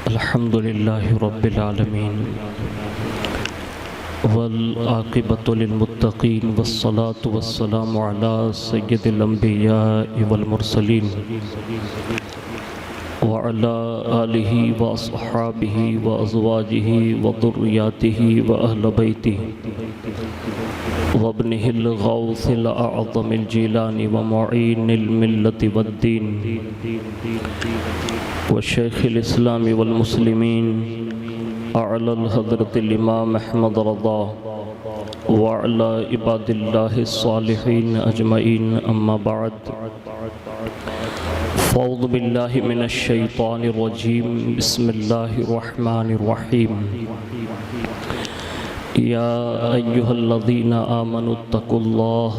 الحمد لله رب العالمين والعاقبة للمتقين والصلاة والسلام على سيد الأنبياء والمرسلين وعلى آله وأصحابه وأزواجه وذرياته وأهل بيته وابنه الغوث الأعظم الجيلاني ومعين الملة والدين وشيخ الإسلام والمسلمين أعلى الحضرة الإمام أحمد رضا وعلى عباد الله الصالحين أجمعين أما بعد فأعوذ بالله من الشيطان الرجيم بسم الله الرحمن الرحيم يا أيها الذين آمنوا اتقوا الله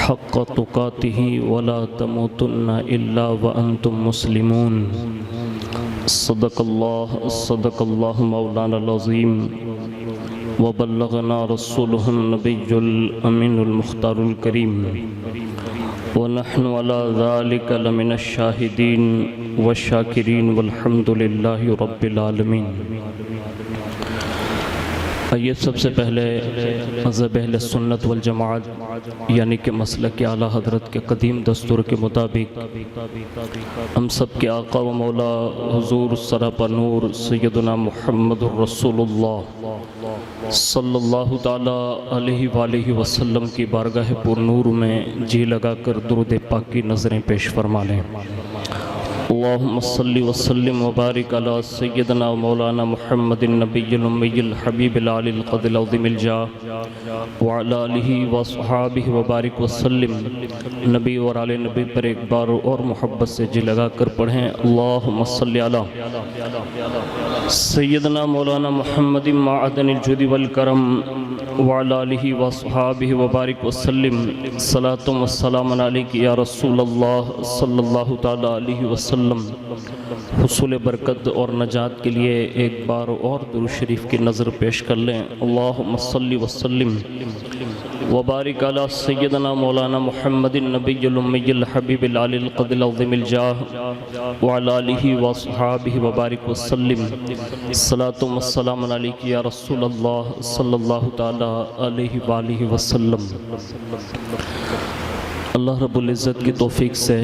حق تقاته ولا تموتن إلا وأنتم مسلمون صدق الله مولانا العظيم وبلغنا رسوله النبي الأمين المختار الكريم ونحن على ذلك لمن الشاهدين والشاكرين والحمد لله رب العالمين۔ آئیے سب سے پہلے مذہب اہل سنت والجماعت یعنی کہ مسلک اعلیٰ حضرت کے قدیم دستور کے مطابق ہم سب کے آقا و مولا حضور سراپا نور سیدنا محمد الرسول اللہ صلی اللہ تعالیٰ علیہ وآلہ وسلم کی بارگاہ پر نور میں جی لگا کر درود پاک کی نظریں پیش فرما لیں۔ اللہم صلی وسلم وبارک علی سیدنا مولانا محمد النبی الامی الحبیب العالی القدر العظیم الجاہ وعلی آلہ وصحابہ وبارک وسلم۔ نبی اور آل نبی پر ایک بار اور محبت سے جی لگا کر پڑھیں۔ اللہم صلی علی سیدنا مولانا محمد معدن الجود والکرم وعلی آلہ وصحابہ وبارک وسلم۔ صلاۃ و سلام علیک یا رسول اللہ صلی اللہ تعالیٰ علیہ وسلم۔ حصول برکت اور نجات کے لیے ایک بار اور درود شریف کی نظر پیش کر لیں۔ اللہم صلی وسلم وبارک علی سیدنا مولانا محمد النبی الامی الحبیب العالی القدر العظیم الجاہ وعلی آلہ وصحابہ وبارک وسلم۔ صلاۃ و سلام علیک یا رسول اللہ صلی اللہ تعالیٰ علیہ وآلہ وسلم۔ اللہ رب العزت کی توفیق سے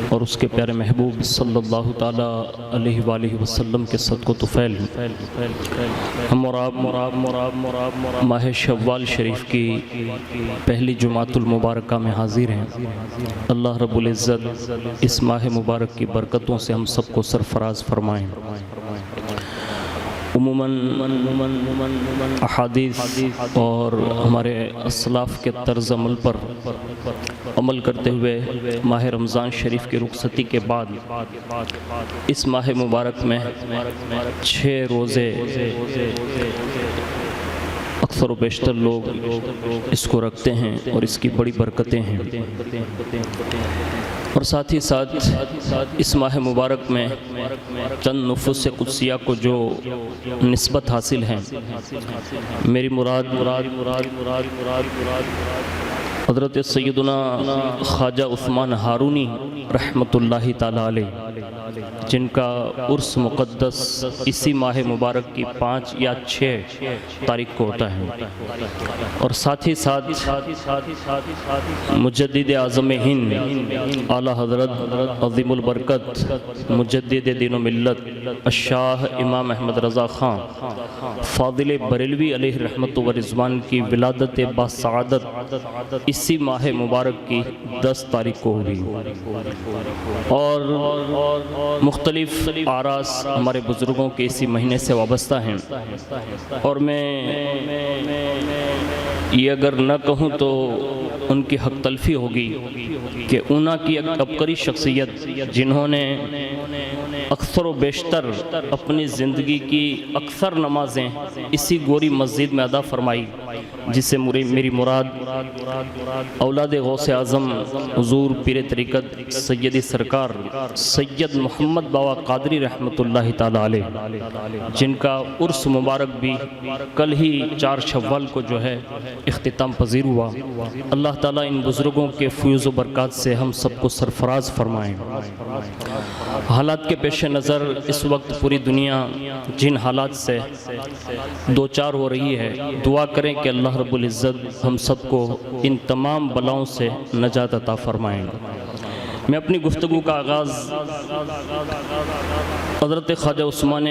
اور اس کے پیارے محبوب صلی اللہ تعالیٰ علیہ وآلہ وسلم کے صدق و طفیل ہم اور آپ ماہ شوال شریف کی پہلی جمعۃ المبارکہ میں حاضر ہیں۔ اللہ رب العزت اس ماہ مبارک کی برکتوں سے ہم سب کو سرفراز فرمائیں۔ عموماً احادیث اور ہمارے اسلاف کے طرز عمل پر عمل کرتے ہوئے ماہ رمضان شریف کی رخصتی کے بعد اس ماہ مبارک میں 6 روزے اکثر و بیشتر لوگ اس کو رکھتے ہیں اور اس کی بڑی برکتیں ہیں، اور ساتھ ہی ساتھ اس ماہ مبارک میں چند نفوس قدسیہ کو جو نسبت حاصل ہیں، میری مراد حضرت سیدنا خواجہ عثمان ہارونی رحمۃ اللہ تعالیٰ علیہ، جن کا عرس مقدس اسی ماہ مبارک کی 5 یا 6 تاریخ کو ہوتا ہے، اور ساتھ ہی ساتھ مجدد اعظم ہند اعلیٰ حضرت عظیم البرکت مجدد دین و ملت الشاہ امام احمد رضا خان فاضل بریلوی علیہ رحمت و رضوان کی ولادت باسعادت اسی ماہ مبارک کی 10 تاریخ کو ہوئی، اور مختلف آراس ہمارے بزرگوں کے اسی مہینے سے وابستہ ہیں، اور میں یہ اگر نہ کہوں تو ان کی حق تلفی ہوگی کہ اونا کی ایک عبقری شخصیت جنہوں نے اکثر و بیشتر اپنی زندگی کی اکثر نمازیں اسی گوری مسجد میں ادا فرمائی، جس سے میری مراد اولاد غوث اعظم حضور پیر طریقت سیدی سرکار سید محمد باوا قادری رحمۃ اللہ تعالی علیہ، جن کا عرس مبارک بھی کل ہی 4 شوال کو جو ہے اختتام پذیر ہوا۔ اللہ تعالیٰ ان بزرگوں کے فیوز و برکات سے ہم سب کو سرفراز فرمائیں۔ حالات کے پیش نظر اس وقت پوری دنیا جن حالات سے دوچار ہو رہی ہے، دعا کریں کہ اللہ رب العزت ہم سب کو ان تمام بلاؤں سے نجات عطا فرمائیں۔ میں اپنی گفتگو کا آغاز حضرت خواجہ عثمان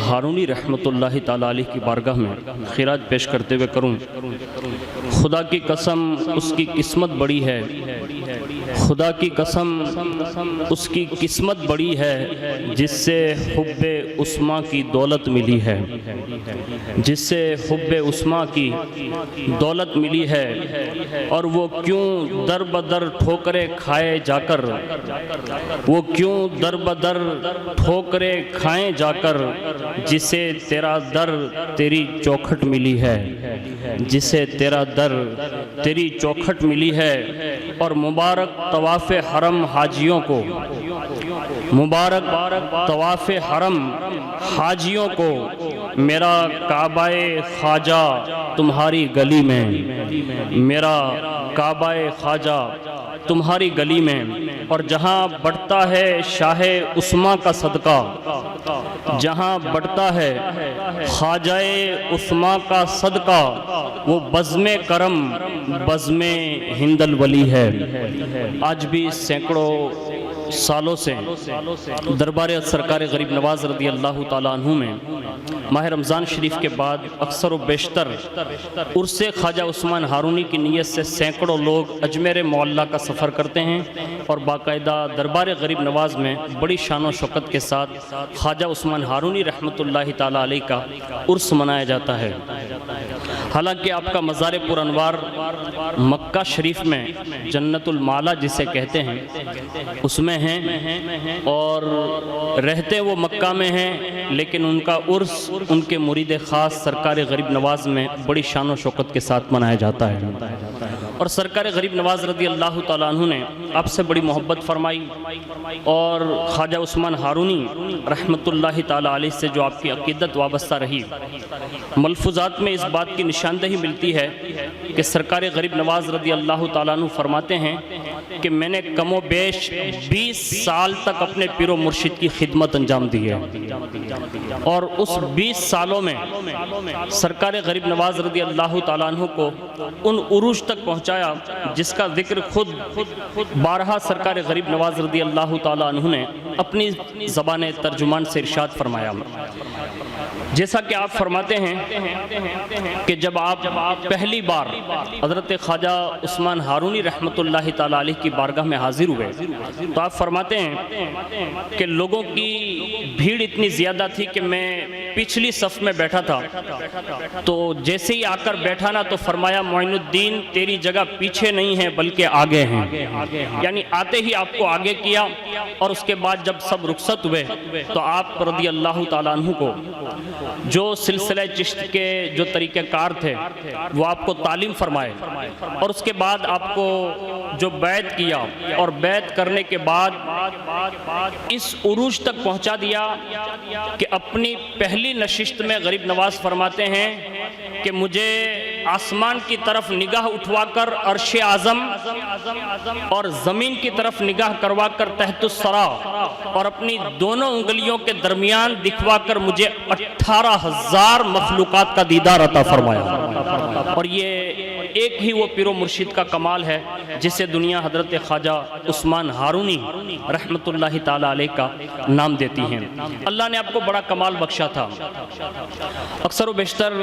ہارونی رحمۃ اللہ تعالی علیہ کی بارگاہ میں خراج پیش کرتے ہوئے کروں۔ خدا کی قسم اس کی قسمت بڑی ہے، خدا کی قسم اس کی قسمت بڑی ہے، جس سے حب عثمان کی دولت ملی ہے، جس سے حب عثمان کی دولت ملی ہے، اور وہ کیوں در بدر ٹھوکریں کھائے جا کر، وہ کیوں در بدر ٹھوکریں کھائیں جا کر، جسے تیرا در تیری چوکھٹ ملی ہے، جسے تیرا در تیری چوکھٹ ملی ہے۔ اور مبارک طواف حرم حاجیوں کو، مبارک طواف حرم حاجیوں کو، میرا کعبہ خواجہ تمہاری گلی میں، میرا کعبہ خواجہ تمہاری گلی میں۔ اور جہاں بڑھتا ہے شاہ عثمان کا صدقہ، جہاں بڑھتا ہے خواجہ عثمان کا صدقہ، وہ بزم کرم بزم ہند الولی ہے۔ آج بھی سینکڑوں سالوں سے دربار سرکار غریب نواز رضی اللہ تعالیٰ عنہ میں ماہ رمضان شریف کے بعد اکثر و بیشتر عرس خواجہ عثمان ہارونی کی نیت سے سینکڑوں لوگ اجمیر معلیٰ کا سفر کرتے ہیں اور باقاعدہ دربار غریب نواز میں بڑی شان و شوکت کے ساتھ خواجہ عثمان ہارونی رحمۃ اللہ تعالیٰ علیہ کا عرس منایا جاتا ہے۔ حالانکہ آپ کا مزار پر انوار مکہ شریف میں جنت المعلیٰ جسے کہتے ہیں اس میں ہیں، اور رہتے وہ مکہ میں ہیں، لیکن ان کا عرس ان کے مرید خاص سرکار غریب نواز میں بڑی شان و شوکت کے ساتھ منایا جاتا ہے۔ اور سرکار غریب نواز رضی اللہ تعالیٰ عنہ نے آپ سے بڑی محبت فرمائی، اور خواجہ عثمان ہارونی رحمۃ اللہ تعالیٰ علیہ سے جو آپ کی عقیدت وابستہ رہی، ملفوظات میں اس بات کی نشاندہی ملتی ہے کہ سرکار غریب نواز رضی اللہ تعالیٰ عنہ فرماتے ہیں کہ میں نے کم و بیش 20 سال تک اپنے پیر و مرشد کی خدمت انجام دی ہے، اور اس 20 سالوں میں سرکار غریب نواز رضی اللہ تعالیٰ عنہ کو ان عروج تک پہنچایا جس کا ذکر خود بارہا سرکار غریب نواز رضی اللہ تعالیٰ عنہ نے اپنی زبان ترجمان سے ارشاد فرمایا۔ جیسا کہ آپ فرماتے ہیں کہ جب آپ پہلی بار حضرت خواجہ عثمان ہارونی رحمۃ اللہ تعالیٰ علیہ کی بارگاہ میں حاضر ہوئے تو آپ فرماتے ہیں کہ لوگوں کی بھیڑ اتنی زیادہ تھی کہ میں پچھلی صف میں بیٹھا تھا، تو جیسے ہی آ کر بیٹھا نا تو فرمایا معین الدین تیری جگہ پیچھے نہیں ہے بلکہ آگے ہیں، یعنی آتے ہی آپ کو آگے کیا۔ اور اس کے بعد جب سب رخصت ہوئے تو آپ رضی اللہ تعالیٰ عنہ کو جو سلسلہ چشت کے جو طریقہ کار تھے وہ آپ کو تعلیم فرمائے، اور اس کے بعد آپ کو جو بیعت کیا، اور بیعت کرنے کے بعد اس عروج تک پہنچا دیا کہ اپنی پہلی نشست میں غریب نواز فرماتے ہیں کہ مجھے آسمان کی طرف نگاہ اٹھوا کر عرش اعظم اور زمین کی طرف نگاہ کروا کر تحت الثری اور اپنی دونوں انگلیوں کے درمیان دکھوا کر مجھے 18,000 مخلوقات کا دیدار عطا فرمایا۔ اور یہ ایک ہی وہ پیر و مرشد کا کمال ہے جسے دنیا حضرت خواجہ عثمان ہارونی رحمۃ اللہ تعالیٰ علیہ کا نام دیتی ہیں۔ اللہ نے آپ کو بڑا کمال بخشا تھا۔ اکثر و بیشتر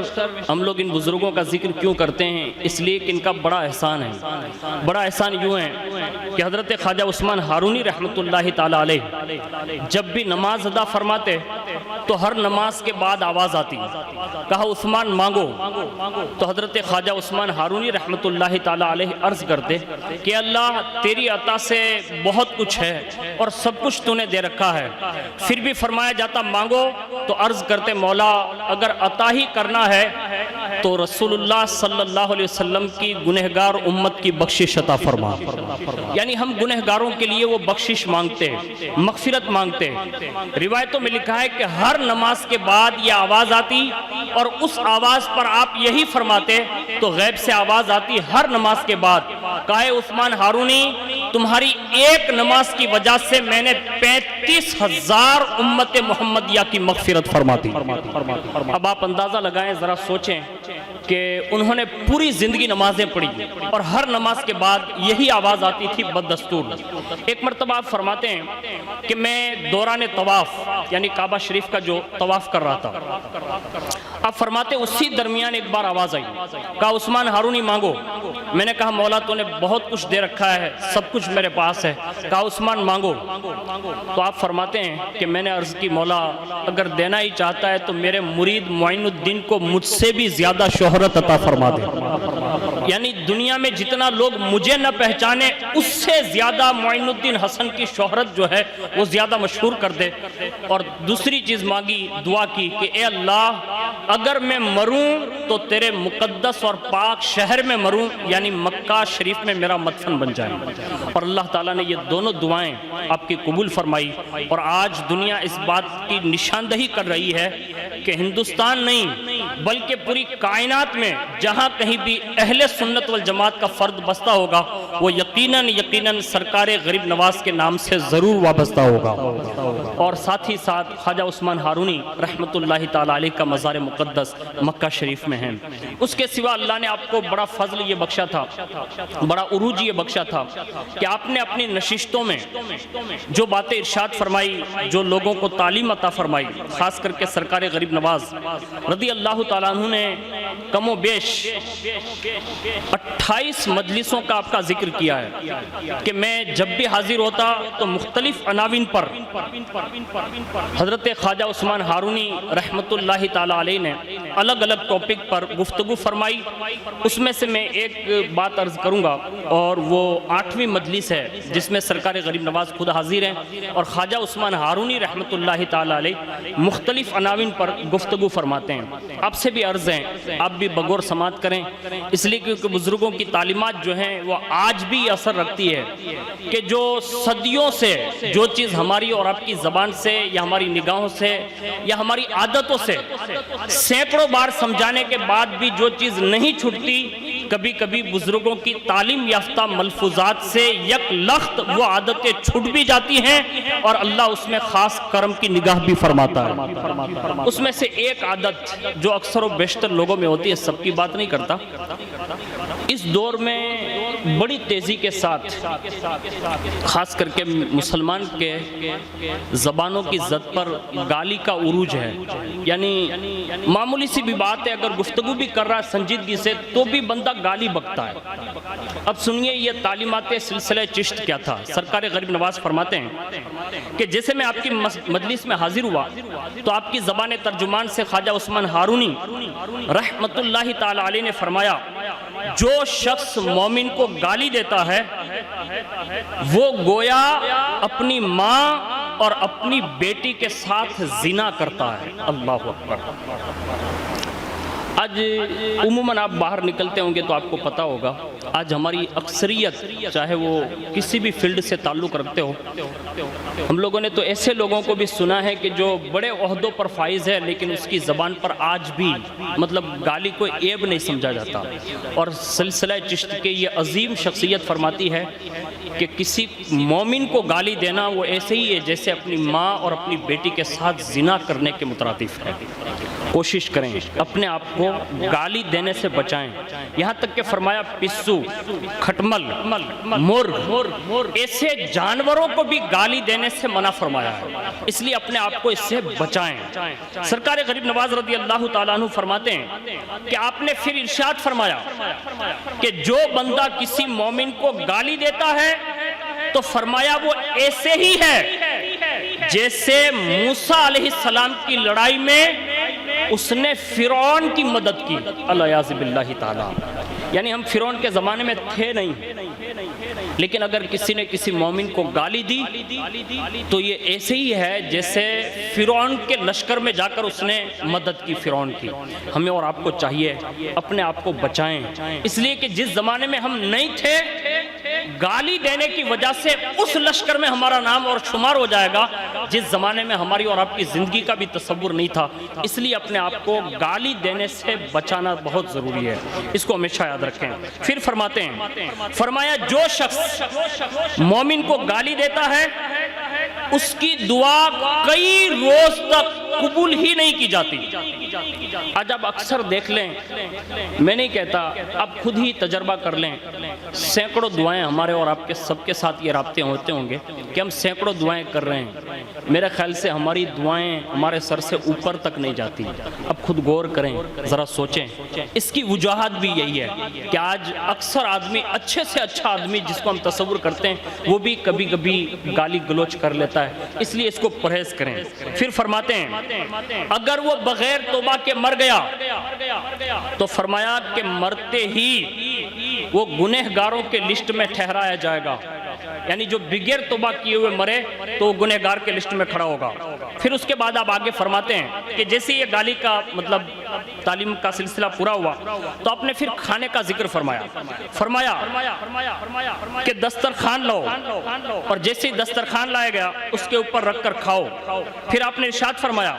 ہم لوگ ان بزرگوں کا ذکر کیوں کرتے ہیں؟ اس لیے کہ ان کا بڑا احسان ہے۔ بڑا احسان یوں ہے کہ حضرت خواجہ عثمان ہارونی رحمۃ اللہ تعالیٰ علیہ جب بھی نماز ادا فرماتے تو ہر نماز کے بعد آواز آتی، کہا عثمان مانگو، تو حضرت خواجہ عثمان ہارونی ہارونی رحمۃ اللہ تعالیٰ علیہ عرض کرتے کہ اللہ تیری عطا سے بہت کچھ ہے اور سب کچھ تو نے دے رکھا ہے، پھر بھی فرمایا جاتا مانگو، تو عرض کرتے مولا اگر عطا ہی کرنا ہے تو رسول اللہ صلی اللہ علیہ وسلم کی گنہگار امت کی بخشش عطا فرما۔ یعنی ہم گنہگاروں کے لیے وہ بخشش مانگتے، مغفرت مانگتے۔ روایتوں میں لکھا ہے کہ ہر نماز کے بعد یہ آواز آتی اور اس آواز پر آپ یہی فرماتے تو غیب سے آواز آتی ہر نماز کے بعد، کہے عثمان ہارونی تمہاری ایک نماز کی وجہ سے میں نے 35,000 امت محمدیہ کی مغفرت فرما دی۔ اب آپ اندازہ لگائیں، ذرا سوچیں کہ انہوں نے پوری زندگی نمازیں پڑھی اور ہر نماز کے بعد یہی آواز آتی تھی بددستور۔ ایک مرتبہ آپ فرماتے ہیں کہ میں دوران طواف یعنی کعبہ شریف کا جو طواف کر رہا تھا، آپ فرماتے اسی درمیان ایک بار آواز آئی، کہا عثمان ہارونی مانگو۔ میں نے کہا مولا تو نے بہت کچھ دے رکھا ہے، سب کچھ میرے پاس ہے، کہا عثمان مانگو۔ تو آپ فرماتے ہیں کہ میں نے عرض کی مولا اگر دینا ہی چاہتا ہے تو میرے مرید معین الدین کو مجھ سے بھی زیادہ شہرت عطا فرما دے، یعنی دنیا میں جتنا لوگ مجھے نہ پہچانے اس سے زیادہ معین الدین حسن کی شہرت جو ہے وہ زیادہ مشہور کر دے۔ اور دوسری چیز مانگی، دعا کی کہ اے اللہ اگر میں مروں تو تیرے مقدس اور پاک شہر میں مروں، یعنی مکہ شریف میں میرا مدفن بن جائے۔ اور اللہ تعالیٰ نے یہ دونوں دعائیں آپ کی قبول فرمائی، اور آج دنیا اس بات کی نشاندہی کر رہی ہے کہ ہندوستان نہیں بلکہ پوری کائنات میں جہاں کہیں بھی اہل سنت والجماعت کا فرد بستا ہوگا وہ یقیناً سرکار غریب نواز کے نام سے ضرور وابستہ ہوگا۔ اور ساتھ ہی ساتھ خواجہ عثمان ہارونی رحمۃ اللہ تعالیٰ علیہ کا مزار مقدس مکہ شریف میں ہے۔ اس کے سوا اللہ نے آپ کو بڑا فضل یہ بخشا تھا، بڑا عروج یہ بخشا تھا کہ آپ نے اپنی نشستوں میں جو باتیں ارشاد فرمائی، جو لوگوں کو تعلیم عطا فرمائی، خاص کر کے سرکار غریب نواز رضی اللہ تعالیٰ عنہ نے کم و بیش 28 مجلسوں کا آپ کا ذکر کیا ہے کہ میں جب بھی حاضر ہوتا تو مختلف عناوین پر حضرت خواجہ عثمان ہارونی رحمۃ اللہ تعالیٰ علیہ نے الگ الگ ٹاپک پر گفتگو فرمائی۔ اس میں سے میں ایک بات عرض کروں گا، اور وہ 8ویں مجلس ہے جس میں سرکار غریب نواز خود حاضر ہیں اور خواجہ عثمان ہارونی رحمۃ اللہ تعالیٰ علیہ مختلف عناوین پر گفتگو فرماتے ہیں۔ آپ سے بھی عرض ہے آپ بھی بغور سماعت کریں، اس لیے کیونکہ بزرگوں کی تعلیمات جو ہیں وہ آج بھی اثر رکھتی ہے کہ جو صدیوں سے جو چیز ہماری اور آپ کی زبان سے یا ہماری نگاہوں سے یا ہماری عادتوں سے سینکڑوں بار سمجھانے کے بعد بھی جو چیز نہیں چھٹتی، کبھی کبھی بزرگوں کی تعلیم یافتہ ملفوظات سے یک لخت وہ عادتیں چھٹ بھی جاتی ہیں اور اللہ اس میں خاص کرم کی نگاہ بھی فرماتا ہے۔ اس میں سے ایک عادت جو اکثر و بیشتر لوگوں میں ہوتی ہے، سب کی بات نہیں کرتا، اس دور میں بڑی تیزی کے ساتھ خاص کر کے مسلمان کے زبانوں کی زد پر گالی کا عروج ہے۔ یعنی معمولی سی بھی بات ہے، اگر گفتگو بھی کر رہا ہے سنجیدگی سے تو بھی بندہ گالی بکتا ہے۔ اب سنیے یہ تعلیمات سلسلہ چشت کیا تھا۔ سرکار غریب نواز فرماتے ہیں کہ جیسے میں آپ کی مجلس میں حاضر ہوا تو آپ کی زبان ترجمان سے خواجہ عثمان ہارونی رحمت اللہ تعالی علیہ نے فرمایا جو شخص مومن کو گالی دیتا ہے وہ گویا اپنی ماں اور اپنی بیٹی کے ساتھ زنا کرتا ہے۔ اللہ اکبر۔ آج عموماً آپ باہر نکلتے ہوں گے تو آپ کو پتا ہوگا آج ہماری اکثریت چاہے وہ کسی بھی فیلڈ سے تعلق رکھتے ہو، ہم لوگوں نے تو ایسے لوگوں کو بھی سنا ہے کہ جو بڑے عہدوں پر فائز ہے لیکن اس کی زبان پر آج بھی مطلب گالی کو عیب نہیں سمجھا جاتا۔ اور سلسلہ چشت کے یہ عظیم شخصیت فرماتی ہے کہ کسی مومن کو گالی دینا وہ ایسے ہی ہے جیسے اپنی ماں اور اپنی بیٹی کے ساتھ زنا کرنے کے مترادف ہے۔ کوشش کریں اپنے آپ کو گالی دینے سے بچائیں، یہاں تک کہ فرمایا پسو، کھٹمل، مرغ ایسے جانوروں کو بھی گالی دینے سے منع فرمایا ہے، اس لیے اپنے آپ کو اس سے بچائیں۔ سرکار غریب نواز رضی اللہ تعالیٰ عنہ فرماتے ہیں کہ آپ نے پھر ارشاد فرمایا کہ جو بندہ کسی مومن کو گالی دیتا ہے تو فرمایا وہ ایسے ہی ہے جیسے موسیٰ علیہ السلام کی لڑائی میں اس نے فرعون کی مدد کی، علیہ باللہ تعالیٰ۔ یعنی ہم فرعون کے زمانے میں تھے نہیں، لیکن اگر کسی نے کسی مومن کو گالی دی تو یہ ایسے ہی ہے جیسے فرعون کے لشکر میں جا کر اس نے مدد کی فرعون کی۔ ہمیں اور آپ کو چاہیے اپنے آپ کو بچائیں، اس لیے کہ جس زمانے میں ہم نہیں تھے، گالی دینے کی وجہ سے اس لشکر میں ہمارا نام اور شمار ہو جائے گا جس زمانے میں ہماری اور آپ کی زندگی کا بھی تصور نہیں تھا۔ اس لیے اپنے آپ کو گالی دینے سے بچانا بہت ضروری ہے، اس کو ہمیشہ یاد رکھیں۔ پھر فرماتے ہیں، فرمایا جو شخص مومن کو گالی دیتا ہے اس کی دعا کئی روز تک قبول ہی نہیں کی جاتی۔ آج آپ اکثر دیکھ لیں، میں نہیں کہتا، آپ خود ہی تجربہ کر لیں، سینکڑوں دعائیں ہمارے اور آپ کے سب کے ساتھ یہ رابطے ہوتے ہوں گے کہ ہم سینکڑوں دعائیں کر رہے ہیں، میرے خیال سے ہماری دعائیں ہمارے سر سے اوپر تک نہیں جاتی۔ اب خود غور کریں، ذرا سوچیں۔ اس کی وجوہات بھی یہی ہے کہ آج اکثر آدمی، اچھے سے اچھا آدمی جس کو ہم تصور کرتے ہیں، وہ بھی کبھی کبھی گالی گلوچ کر لیتا ہے، اس لیے اس کو پرہیز کریں۔ پھر فرماتے ہیں اگر وہ بغیر توبہ کے مر گیا تو فرمایا کہ مرتے ہی وہ گنہگاروں کے لسٹ میں ٹھہرایا جائے گا، یعنی جو بغیر توبہ کیے ہوئے مرے تو وہ گنہگار کے لسٹ میں کھڑا ہوگا۔ پھر اس کے بعد آپ آگے فرماتے ہیں کہ جیسے یہ گالی کا مطلب تعلیم کا سلسلہ پورا ہوا تو آپ نے پھر کھانے کا ذکر فرمایا کہ دسترخوان لاؤ، اور جیسے ہی دسترخوان لایا گیا اس کے اوپر رکھ کر کھاؤ۔ پھر آپ نے ارشاد فرمایا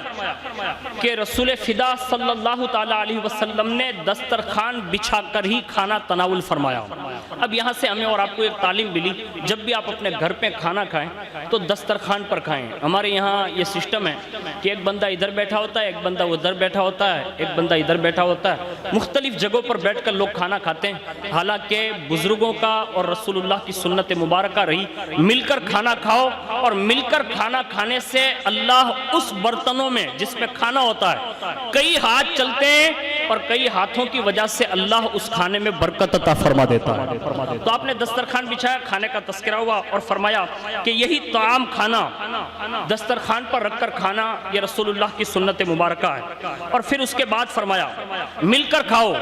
کہ رسول فدا صلی اللہ تعالی علیہ وسلم نے دسترخوان بچھا کر ہی کھانا تناول فرمایا۔ اب یہاں سے ہمیں اور آپ کو ایک تعلیم ملی، جب بھی آپ اپنے گھر پہ کھانا کھائیں تو دسترخوان پر کھائیں۔ ہمارے یہاں یہ سسٹم ہے کہ ایک بندہ ادھر بیٹھا ہوتا ہے، ایک بندہ ادھر بیٹھا ہوتا ہے، ایک بندہ ادھر بیٹھا ہوتا ہے، مختلف جگہوں پر بیٹھ کر لوگ کھانا کھاتے ہیں۔ حالانکہ بزرگوں کا اور رسول اللہ کی سنت مبارکہ رہی، مل کر کھانا کھاؤ، اور مل کر کھانا کھانے سے اللہ اس برتنوں میں جس میں کھانا ہوتا ہے کئی ہاتھ چلتے ہیں، اور کئی ہاتھوں کی وجہ سے اللہ اس کھانے میں برکت عطا فرما دیتا ہے۔ تو آپ نے دسترخوان بچھایا، کھانے کا تذکرہ ہوا، اور فرمایا کہ یہی طعام کھانا، دسترخوان پر رکھ کر کھانا، یہ رسول اللہ کی سنت مبارکہ ہے۔ اور پھر اس کے بعد فرمایا مل کر کھاؤ،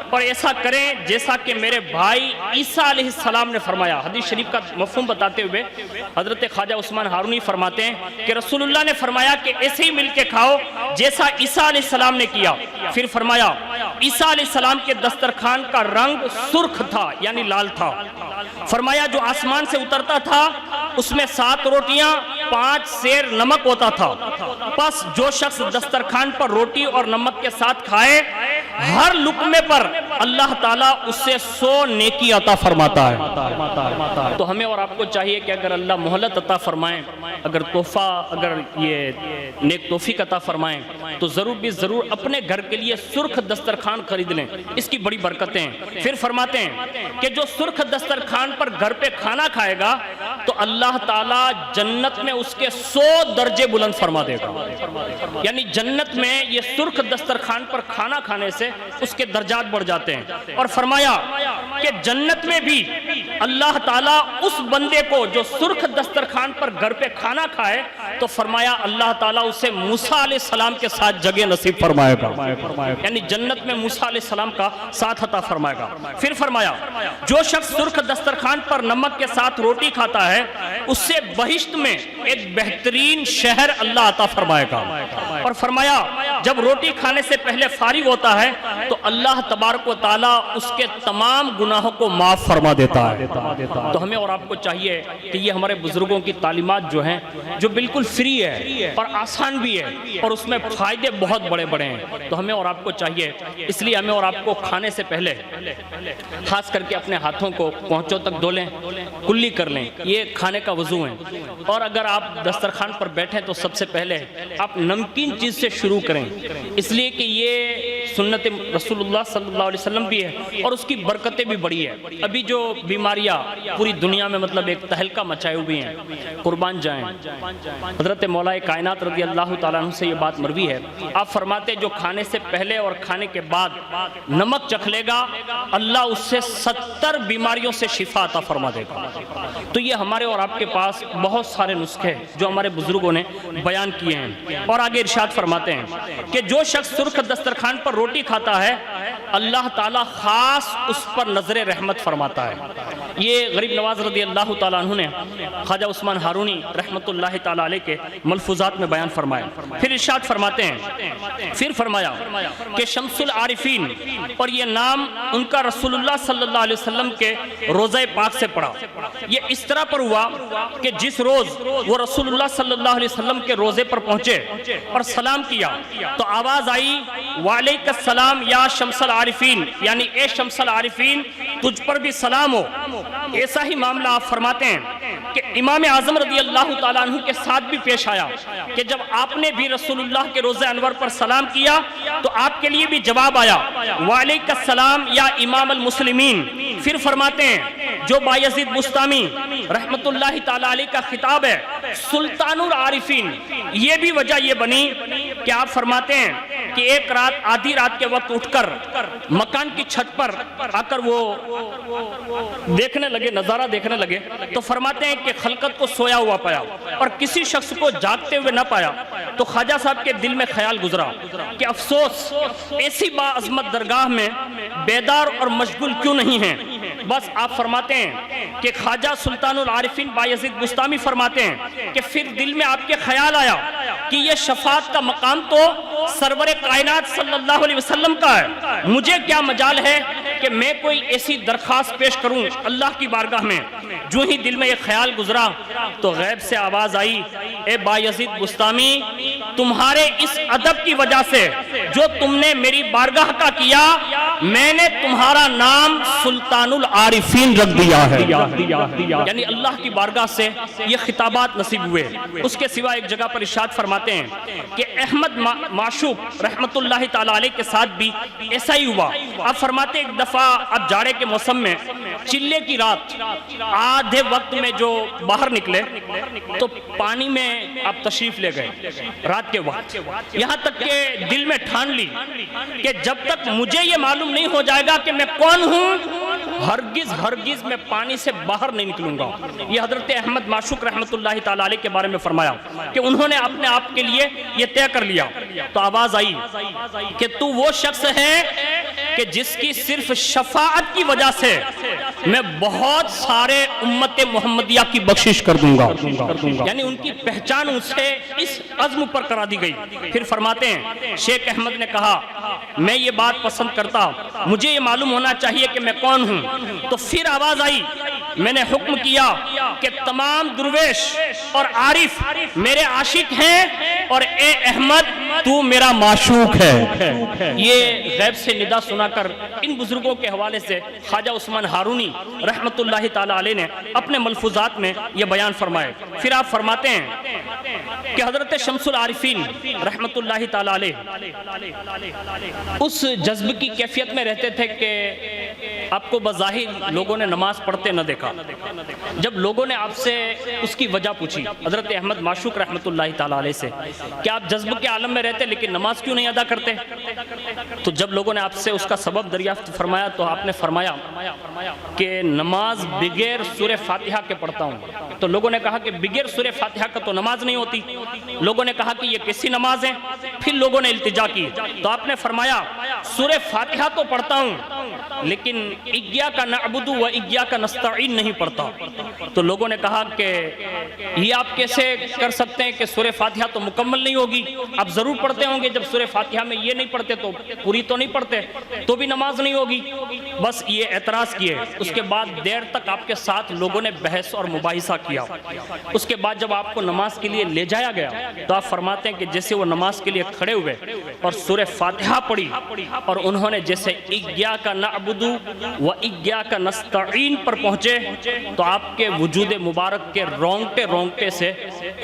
اور ایسا کریں جیسا کہ میرے بھائی عیسیٰ علیہ السلام نے فرمایا۔ حدیث شریف کا مفہوم بتاتے ہوئے حضرت خواجہ عثمان ہارونی فرماتے ہیں کہ رسول اللہ نے فرمایا کہ ایسے ہی مل کے کھاؤ جیسا عیسیٰ علیہ السلام نے کیا۔ پھر فرمایا عیسیٰ علیہ السلام کے دسترخوان کا رنگ سرخ تھا، یعنی لال تھا۔ فرمایا جو آسمان سے اترتا تھا اس میں 7 روٹیاں 5 سیر نمک ہوتا تھا، پس جو شخص دسترخوان پر روٹی اور نمک کے ساتھ کھائے ہر لقمے پر اللہ تعالیٰ اس سے 100 نیکی عطا فرماتا ہے۔ تو ہمیں اور آپ کو چاہیے کہ اگر اللہ مہلت عطا فرمائیں، اگر تحفہ، اگر یہ نیک توفیق عطا فرمائیں تو ضرور بھی ضرور اپنے گھر کے لیے سرخ دسترخوان خرید لیں، اس کی بڑی برکتیں ہیں۔ پھر فرماتے ہیں کہ جو سرخ دسترخوان پر گھر پہ کھانا کھائے گا تو اللہ تعالیٰ جنت میں اس کے 100 درجے بلند فرما دے گا، یعنی جنت میں یہ سرخ دسترخوان پر کھانا کھانے سے اس کے درجات بڑھ جاتے ہیں۔ اور فرمایا کہ جنت میں بھی اللہ تعالیٰ اس بندے کو جو سرخ دسترخوان پر گھر پہ کھانا کھائے تو فرمایا اللہ تعالیٰ اسے موسیٰ علیہ السلام کے ساتھ جگہ نصیب فرمائے گا، یعنی جنت میں موسیٰ علیہ السلام کا ساتھ عطا فرمائے گا۔ پھر فرمایا جو شخص سرخ دسترخوان پر نمک کے ساتھ روٹی کھاتا ہے اس سے بہشت میں ایک بہترین شہر اللہ عطا فرمائے گا۔ اور فرمایا جب روٹی کھانے سے پہلے فارغ ہوتا ہے تو اللہ تبارک و تعالیٰ اس کے تمام گناہوں کو معاف فرما دیتا ہے۔ تو ہمیں اور آپ کو چاہیے کہ یہ ہمارے بزرگوں کی تعلیمات جو ہیں، جو بالکل فری ہے اور آسان بھی ہے اور اس میں فائدے بہت بڑے بڑے ہیں، تو ہمیں اور آپ کو چاہیے، اس لیے ہمیں اور آپ کو کھانے سے پہلے خاص کر کے اپنے ہاتھوں کو پہنچوں تک دھو لیں، کلی کر لیں، یہ کھانے کا وضو ہے۔ اور اگر آپ دسترخوان پر بیٹھیں تو سب سے پہلے آپ نمکین چیز سے شروع کریں، اس لیے کہ یہ سنت رسول اللہ صلی اللہ علیہ وسلم بھی ہے اور اس کی برکتیں بھی بڑی ہے۔ ابھی جو بیماریاں پوری دنیا میں مطلب ایک تہلکہ مچائے ہوئے ہیں، قربان جائیں، حضرت مولا کائنات رضی اللہ تعالیٰ عنہ سے یہ بات مروی ہے، آپ فرماتے جو کھانے سے پہلے اور کھانے کے بعد نمک چکھ لے گا اللہ اس سے 70 بیماریوں سے شفا عطا فرما دے گا۔ تو یہ ہمارے اور آپ کے پاس بہت سارے نسخے جو ہمارے بزرگوں نے بیان کیے ہیں۔ اور آگے ارشاد فرماتے ہیں کہ جو شخص سرخ دسترخوان پر روٹی کھاتا ہے اللہ تعالیٰ خاص اس پر نظر رحمت فرماتا ہے۔ یہ غریب نواز رضی اللہ تعالیٰ عنہ نے خواجہ عثمان ہارونی رحمۃ اللہ تعالیٰ علیہ کے ملفوظات میں بیان فرمایا۔ پھر ارشاد فرماتے ہیں، پھر فرمایا کہ شمس العارفین، اور یہ نام ان کا رسول اللہ صلی اللہ علیہ وسلم کے روضہ پاک سے پڑھا۔ یہ اس طرح پر ہوا کہ جس روز وہ رسول اللہ صلی اللہ علیہ وسلم کے روضے پر پہنچے اور سلام کیا تو آواز آئی وعلیک السلام یا شمس العارفین، یعنی اے شمس العارفین تجھ پر بھی سلام ہو۔ ایسا ہی معاملہ آپ فرماتے ہیں کہ امام اعظم رضی اللہ تعالیٰ عنہ کے ساتھ بھی پیش آیا کہ جب آپ نے بھی رسول اللہ کے روضہ انور پر سلام کیا تو آپ کے لیے بھی جواب آیا وعلیک السلام یا امام المسلمین۔ پھر فرماتے ہیں جو بایزید بستامی رحمت اللہ تعالیٰ علیہ کا خطاب ہے سلطان العارفین، یہ بھی وجہ یہ بنی کہ آپ فرماتے ہیں کہ ایک رات آدھی رات کے وقت اٹھ کر مکان کی چھت پر آ کر وہ دیکھنے لگے، نظارہ دیکھنے لگے تو فرماتے ہیں کہ خلقت کو سویا ہوا پایا اور کسی شخص کو جاگتے ہوئے نہ پایا۔ تو خواجہ صاحب کے دل میں خیال گزرا کہ افسوس ایسی با عظمت درگاہ میں بیدار اور مشغول کیوں نہیں ہیں۔ بس آپ فرماتے ہیں کہ خواجہ سلطان العارفین بایزید بستامی فرماتے ہیں کہ پھر دل میں آپ کے خیال آیا کہ یہ شفاعت کا مقام تو سرور کائنات صلی اللہ علیہ وسلم کا ہے، مجھے کیا مجال ہے کہ میں کوئی ایسی درخواست پیش کروں اللہ کی بارگاہ میں۔ جو ہی دل میں یہ خیال گزرا تو غیب سے آواز آئی اے بایزید بستامی، تمہارے اس ادب کی وجہ سے جو تم نے میری بارگاہ کا کیا میں نے تمہارا نام سلطان العارفین رکھ دیا ہے۔ یعنی اللہ کی بارگاہ سے یہ خطابات نصیب ہوئے۔ اس کے سوا ایک جگہ پر ارشاد فرماتے ہیں کہ احمد معشوق رحمت اللہ تعالیٰ علیہ کے ساتھ بھی ایسا ہی ہوا۔ آپ فرماتے ایک دفعہ اب جاڑے کے موسم میں چلے کی رات آدھے وقت میں جو باہر نکلے تو پانی میں آپ تشریف لے گئے رات کے وقت، یہاں تک کہ دل میں ٹھان لی کہ جب تک مجھے یہ معلوم نہیں ہو جائے گا کہ میں کون ہوں ہرگز میں پانی سے باہر نہیں نکلوں گا۔ یہ حضرت احمد معشوق رحمت اللہ تعالیٰ علیہ کے بارے میں فرمایا کہ انہوں نے اپنے آپ کے لیے یہ طے کر لیا۔ تو آواز آئی کہ تو وہ شخص ہے کہ جس کی صرف شفاعت کی وجہ سے میں بہت سارے امت محمدیہ کی بخشش کر دوں گا، یعنی ان کی پہچان اسے اس عزم پر کرا دی گئی۔ پھر فرماتے ہیں شیخ احمد نے کہا میں یہ بات پسند کرتا، مجھے یہ معلوم ہونا چاہیے کہ میں کون ہوں۔ تو پھر آواز آئی، میں نے حکم کیا کہ تمام درویش اور عارف میرے عاشق ہیں اور اے احمد تو میرا معشوق ہے۔ یہ غیب سے ندا سنا کر ان بزرگوں کے حوالے سے خواجہ عثمان ہارونی رحمت اللہ تعالیٰ علیہ نے اپنے ملفوظات میں یہ بیان فرمائے۔ پھر آپ فرماتے ہیں کہ حضرت شمس العارفین رحمت اللہ تعالیٰ علیہ اس جذب کی کیفیت میں رہتے تھے کہ آپ کو بظاہر لوگوں نے نماز پڑھتے نہ دیکھا۔ جب لوگوں نے آپ سے اس کی وجہ پوچھی حضرت احمد معشوق رحمت اللہ تعالیٰ علیہ سے کہ آپ جذب کے عالم میں رہتے لیکن نماز کیوں نہیں ادا کرتے، تو جب لوگوں نے آپ سے اس کا سبب دریافت فرمایا تو آپ نے فرمایا کہ نماز بغیر سورہ فاتحہ کے پڑھتا ہوں۔ تو لوگوں نے کہا کہ بغیر سورہ فاتحہ کا تو نماز نہیں ہوتی۔ لوگوں نے کہا کہ یہ کیسی نماز ہے؟ پھر لوگوں نے التجا کی تو آپ نے فرمایا سورہ فاتحہ تو پڑھتا ہوں لیکن ایاک نعبد و ایاک نستعین نہیں پڑھتا۔ تو لوگوں نے کہا کہ یہ آپ کیسے کر سکتے ہیں کہ سورہ فاتحہ تو مکمل نہیں ہوگی، آپ ضرور پڑھتے ہوں گے، جب سورہ فاتحہ میں یہ نہیں پڑھتے تو پوری تو نہیں پڑھتے تو بھی نماز نہیں ہوگی۔ بس یہ اعتراض کیے۔ اس کے بعد دیر تک آپ کے ساتھ لوگوں نے بحث اور مباحثہ کیا۔ اس کے بعد جب آپ کو نماز کے لیے لے جایا گیا تو آپ فرماتے ہیں کہ جیسے وہ نماز کے لیے کھڑے ہوئے اور سورہ فاتحہ پڑھی اور انہوں نے جیسے ایاک نعبد و ایاک نستعین پر پہنچے تو آپ کے وجود مبارک کے رونگٹے سے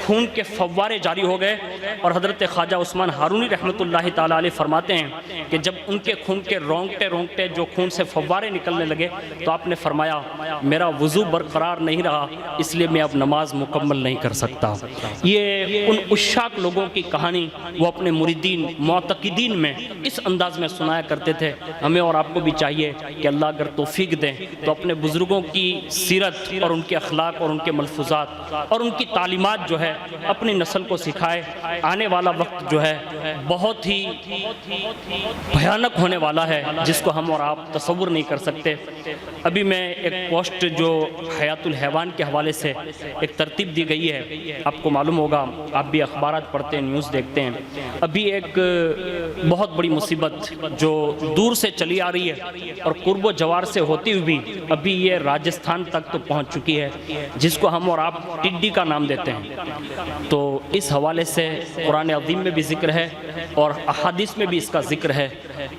خون کے فوارے جاری ہو گئے۔ اور حضرت خواجہ عثمان ہارونی رحمت اللہ تعالیٰ علیہ فرماتے ہیں کہ جب ان کے خون کے رونگٹے جو خون سے فوارے نکلنے لگے تو آپ نے فرمایا میرا وضو برقرار نہیں رہا اس لیے میں اب نماز مکمل نہیں کر سکتا۔ یہ ان عشاق لوگوں کی کہانی وہ اپنے مریدین معتقدین میں اس انداز میں سنایا کرتے تھے۔ ہمیں اور آپ کو بھی چاہیے کہ اللہ اگر توفیق دیں تو اپنے بزرگوں کی سیرت اور ان کے اخلاق اور ان کے ملفوظات اور ان کی تعلیمات جو جو ہے اپنی نسل کو سکھائے. آنے والا وقت جو ہے بہت ہی بھیانک ہونے والا ہے جس کو ہم اور آپ تصور نہیں کر سکتے. ابھی میں ایک پوسٹ جو حیات الحیوان کے حوالے سے ایک ترتیب دی گئی ہے، آپ کو معلوم ہوگا، آپ بھی اخبارات پڑھتے ہیں، نیوز دیکھتے ہیں. ابھی ایک بہت بڑی مصیبت جو دور سے چلی آ رہی ہے اور قرب و جوار سے ہوتی ہوئی بھی ابھی یہ راجستھان تک تو پہنچ چکی ہے، جس کو ہم اور آپ ٹڈی کا نام دیتے ہیں. تو اس حوالے سے قرآن عظیم میں بھی ذکر ہے اور احادیث میں بھی اس کا ذکر ہے،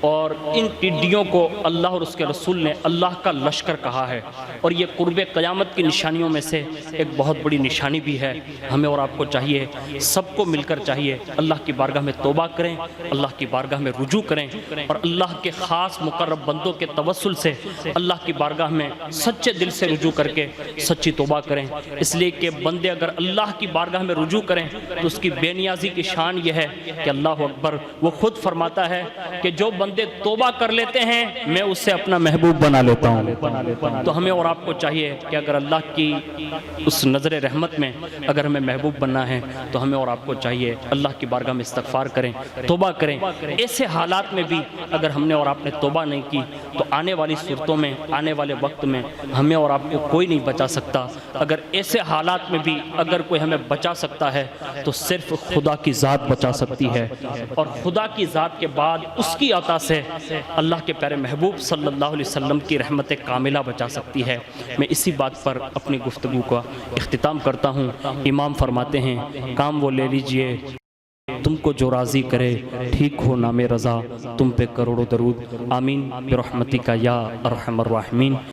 اور ان ٹڈیوں کو اللہ اور اس کے رسول نے اللہ کا لشکر کہا ہے، اور یہ قرب قیامت کی نشانیوں میں سے ایک بہت بڑی نشانی بھی ہے. ہمیں اور آپ کو چاہیے، سب کو مل کر چاہیے، اللہ کی بارگاہ میں توبہ کریں، اللہ کی بارگاہ میں رجوع کریں، اور اللہ کے خاص مقرب بندوں کے توسل سے اللہ کی بارگاہ میں سچے دل سے رجوع کر کے سچی توبہ کریں. اس لیے کہ بندے اگر اللہ کی بارگاہ میں رجوع کریں تو اس کی بے نیازی کی شان یہ ہے کہ اللہ اکبر، وہ خود فرماتا ہے کہ جو بندے توبہ کر لیتے ہیں میں اس سے اپنا محبوب بنا لیتا ہوں. تو ہمیں اور آپ کو چاہیے کہ اگر اللہ کی اس نظر رحمت میں اگر ہمیں محبوب بننا ہے تو ہمیں اور آپ کو چاہیے اللہ کی بارگاہ میں استغفار کریں، توبہ کریں. ایسے حالات میں بھی اگر ہم نے اور آپ نے توبہ نہیں کی تو آنے والی صورتوں میں، آنے والے وقت میں ہمیں اور آپ کو کوئی نہیں بچا سکتا. اگر ایسے حالات میں بھی اگر کوئی ہمیں بچا سکتا ہے تو صرف خدا کی ذات بچا سکتی ہے، اور خدا کی ذات کے بعد اس کی عطا سے اللہ کے پیارے محبوب صلی اللہ علیہ وسلم کی رحمت کاملہ بچا سکتی ہے. میں اسی بات پر اپنی گفتگو کا اختتام کرتا ہوں. امام فرماتے ہیں، کام وہ لے لیجئے تم کو جو راضی کرے، ٹھیک ہو نام رضا تم پہ کروڑوں درود. آمین برحمتک یا ارحم الراحمین.